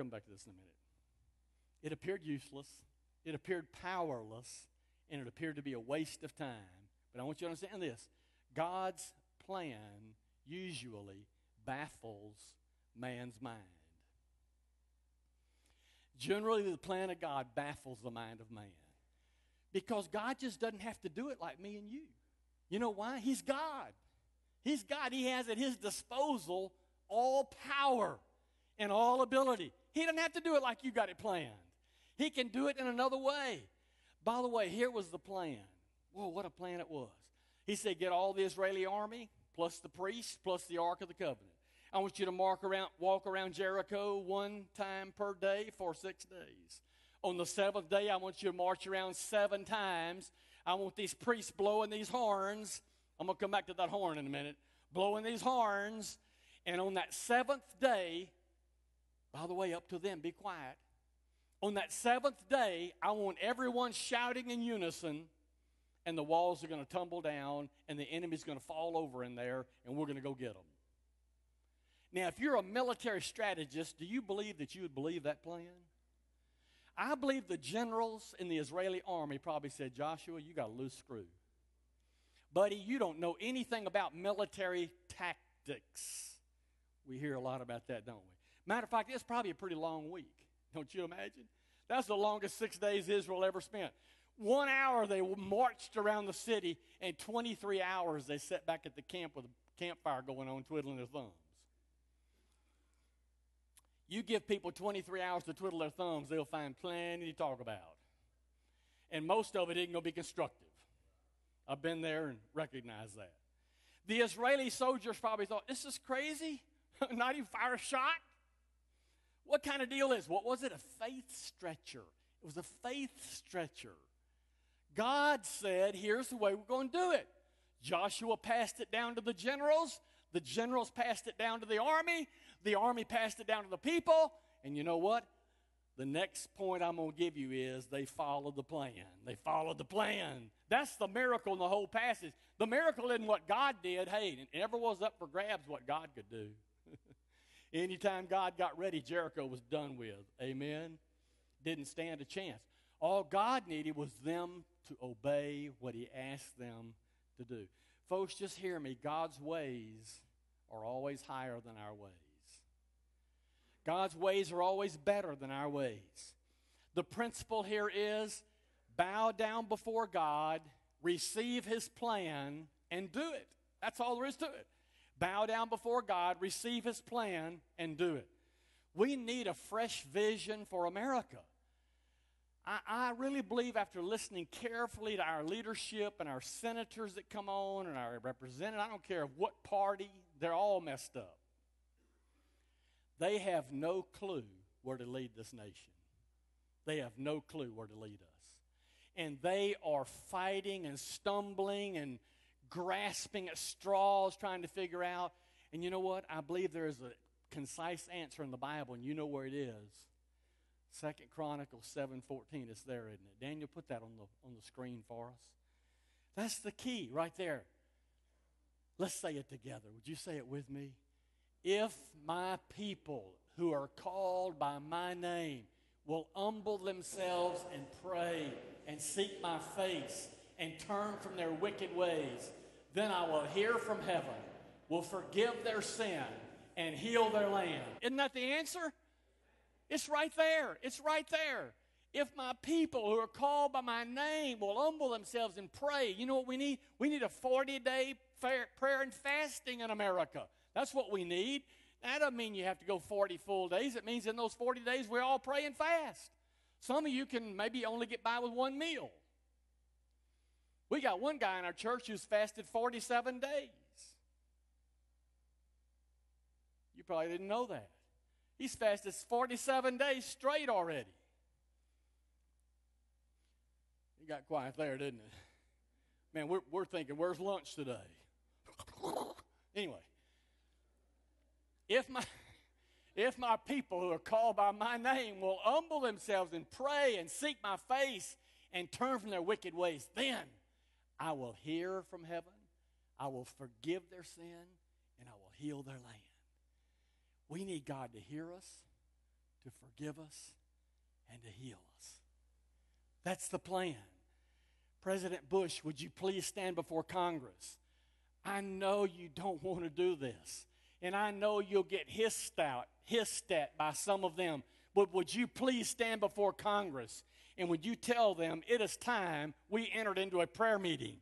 come back to this in a minute. It appeared useless, it appeared powerless, and it appeared to be a waste of time. But I want you to understand this. God's plan usually baffles man's mind. Generally, the plan of God baffles the mind of man. Because God just doesn't have to do it like me and you. You know why? He's God. He's God. He has at his disposal all power and all ability. He doesn't have to do it like you got it planned. He can do it in another way. By the way, here was the plan. Whoa, what a plan it was. He said, get all the Israeli army, plus the priests, plus the Ark of the Covenant. I want you to walk around Jericho one time per day for 6 days. On the seventh day, I want you to march around 7 times. I want these priests blowing these horns. I'm going to come back to that horn in a minute. Blowing these horns. And on that 7th day, by the way, up to them, be quiet. On that 7th day, I want everyone shouting in unison, and the walls are going to tumble down, and the enemy's going to fall over in there, and we're going to go get them. Now, if you're a military strategist, do you believe that you would believe that plan? I believe the generals in the Israeli army probably said, Joshua, you got a loose screw. Buddy, you don't know anything about military tactics. We hear a lot about that, don't we? Matter of fact, it's probably a pretty long week. Don't you imagine? That's the longest 6 days Israel ever spent. 1 hour they marched around the city, and 23 hours they sat back at the camp with a campfire going on, twiddling their thumbs. You give people 23 hours to twiddle their thumbs, they'll find plenty to talk about. And most of it isn't going to be constructive. I've been there and recognized that. The Israeli soldiers probably thought, this is crazy? Not even fire a shot? What kind of deal is? What was it? A faith stretcher. It was a faith stretcher. God said, here's the way we're going to do it. Joshua passed it down to the generals. The generals passed it down to the army. The army passed it down to the people. And you know what? The next point I'm going to give you is they followed the plan. They followed the plan. That's the miracle in the whole passage. The miracle isn't what God did. Hey, it never was up for grabs what God could do. Anytime God got ready, Jericho was done with. Amen? Didn't stand a chance. All God needed was them to obey what he asked them to do. Folks, just hear me. God's ways are always higher than our ways. God's ways are always better than our ways. The principle here is bow down before God, receive his plan, and do it. That's all there is to it. Bow down before God, receive his plan, and do it. We need a fresh vision for America. I really believe after listening carefully to our leadership and our senators that come on and our representatives, I don't care what party, they're all messed up. They have no clue where to lead this nation. They have no clue where to lead us. And they are fighting and stumbling and grasping at straws, trying to figure out. And you know what? I believe there is a concise answer in the Bible, and you know where it is. 2 Chronicles 7:14. It's there, isn't it? Daniel, put that on the screen for us. That's the key right there. Let's say it together. Would you say it with me? If my people who are called by my name will humble themselves and pray and seek my face and turn from their wicked ways, then I will hear from heaven, will forgive their sin, and heal their land. Isn't that the answer? It's right there. It's right there. If my people who are called by my name will humble themselves and pray, you know what we need? We need a 40-day prayer and fasting in America. That's what we need. That doesn't mean you have to go 40 full days. It means in those 40 days we all pray and fast. Some of you can maybe only get by with one meal. We got one guy in our church who's fasted 47 days. You probably didn't know that. He's fasted 47 days straight already. He got quiet there, didn't it? Man, we're thinking, where's lunch today? Anyway, if my people who are called by my name will humble themselves and pray and seek my face and turn from their wicked ways, then I will hear from heaven, I will forgive their sin, and I will heal their land. We need God to hear us. to forgive us and to heal us. That's the plan. President Bush, would you please stand before Congress? I know you don't want to do this, and I know you'll get hissed at by some of them, but would you please stand before Congress, and would you tell them it is time we entered into a prayer meeting?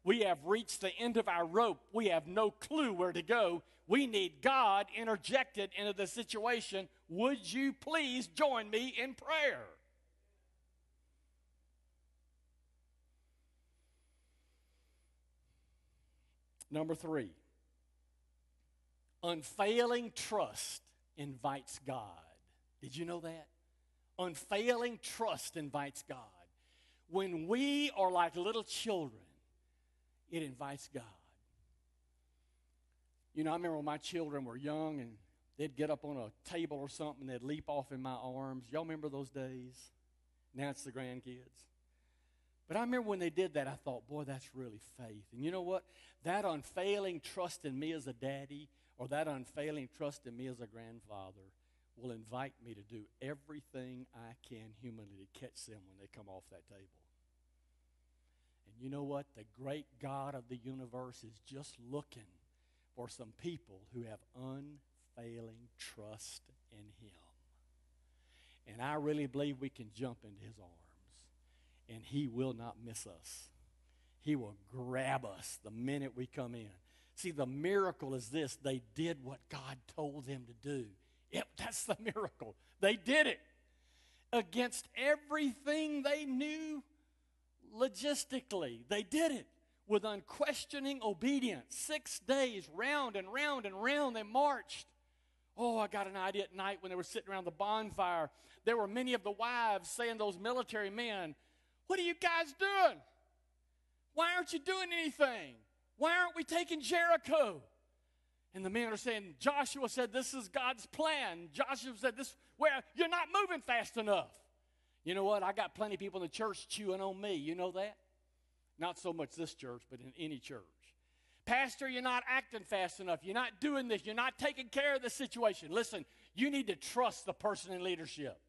We have reached the end of our rope. We have no clue where to go. We need God interjected into the situation. Would you please join me in prayer? Number 3, unfailing trust invites God. Did you know that? Unfailing trust invites God. When we are like little children, it invites God. You know, I remember when my children were young and they'd get up on a table or something, they'd leap off in my arms. Y'all remember those days? Now it's the grandkids. But I remember when they did that, I thought, boy, that's really faith. And you know what? That unfailing trust in me as a daddy, or that unfailing trust in me as a grandfather, will invite me to do everything I can humanly to catch them when they come off that table. And you know what? The great God of the universe is just looking for some people who have unfailing trust in Him. And I really believe we can jump into His arms. And He will not miss us. He will grab us the minute we come in. See, the miracle is this. They did what God told them to do. Yep, that's the miracle. They did it against everything they knew logistically. They did it with unquestioning obedience. 6 days, round and round and round, they marched. Oh, I got an idea at night when they were sitting around the bonfire. There were many of the wives saying to those military men, "What are you guys doing? Why aren't you doing anything? Why aren't we taking Jericho?" And the men are saying, Joshua said, this is God's plan. Joshua said, well, you're not moving fast enough. You know what? I got plenty of people in the church chewing on me. You know that? Not so much this church, but in any church. Pastor, you're not acting fast enough. You're not doing this. You're not taking care of the situation. Listen, you need to trust the person in leadership.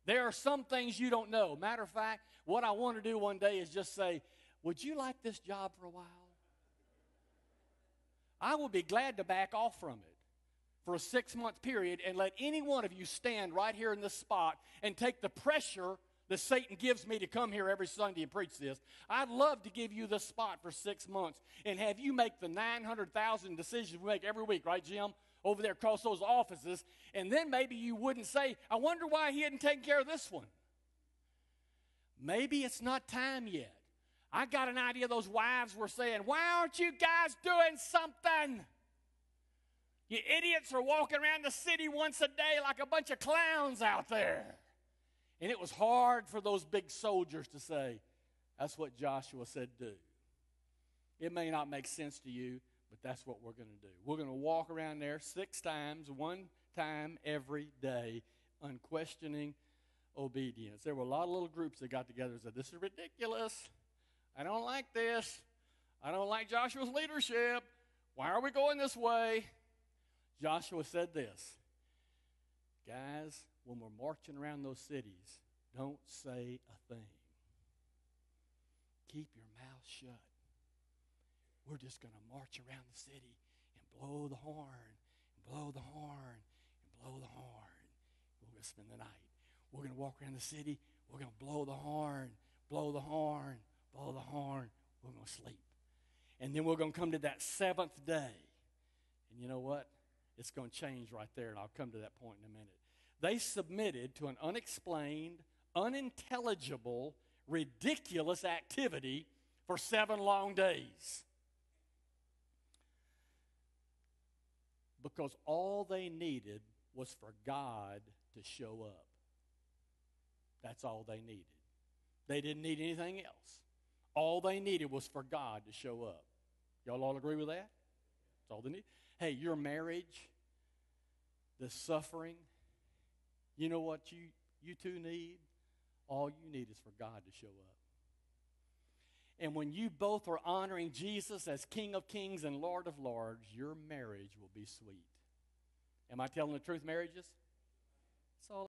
There are some things you don't know. Matter of fact, what I want to do one day is just say, would you like this job for a while? I will be glad to back off from it for a 6-month period and let any one of you stand right here in this spot and take the pressure that Satan gives me to come here every Sunday and preach this. I'd love to give you this spot for 6 months and have you make the 900,000 decisions we make every week, right, Jim? Over there across those offices, and then maybe you wouldn't say, I wonder why he hadn't taken care of this one. Maybe it's not time yet. I got an idea those wives were saying, why aren't you guys doing something? You idiots are walking around the city once a day like a bunch of clowns out there. And it was hard for those big soldiers to say, that's what Joshua said do. It may not make sense to you, but that's what we're going to do. We're going to walk around there 6 times, 1 time every day, unquestioning obedience. There were a lot of little groups that got together and said, this is ridiculous. I don't like this. I don't like Joshua's leadership. Why are we going this way? Joshua said this, guys, when we're marching around those cities, don't say a thing. Keep your mouth shut. We're just going to march around the city and blow the horn, and blow the horn, and blow the horn. We're going to spend the night. We're going to walk around the city. We're going to blow the horn, blow the horn, blow the horn. We're going to sleep. And then we're going to come to that 7th day. And you know what? It's going to change right there, and I'll come to that point in a minute. They submitted to an unexplained, unintelligible, ridiculous activity for 7 long days. Because all they needed was for God to show up. That's all they needed. They didn't need anything else. All they needed was for God to show up. Y'all all agree with that? That's all they need. Hey, your marriage, the suffering, you know what you two need? All you need is for God to show up. And when you both are honoring Jesus as King of Kings and Lord of Lords, your marriage will be sweet. Am I telling the truth, marriages? That's all.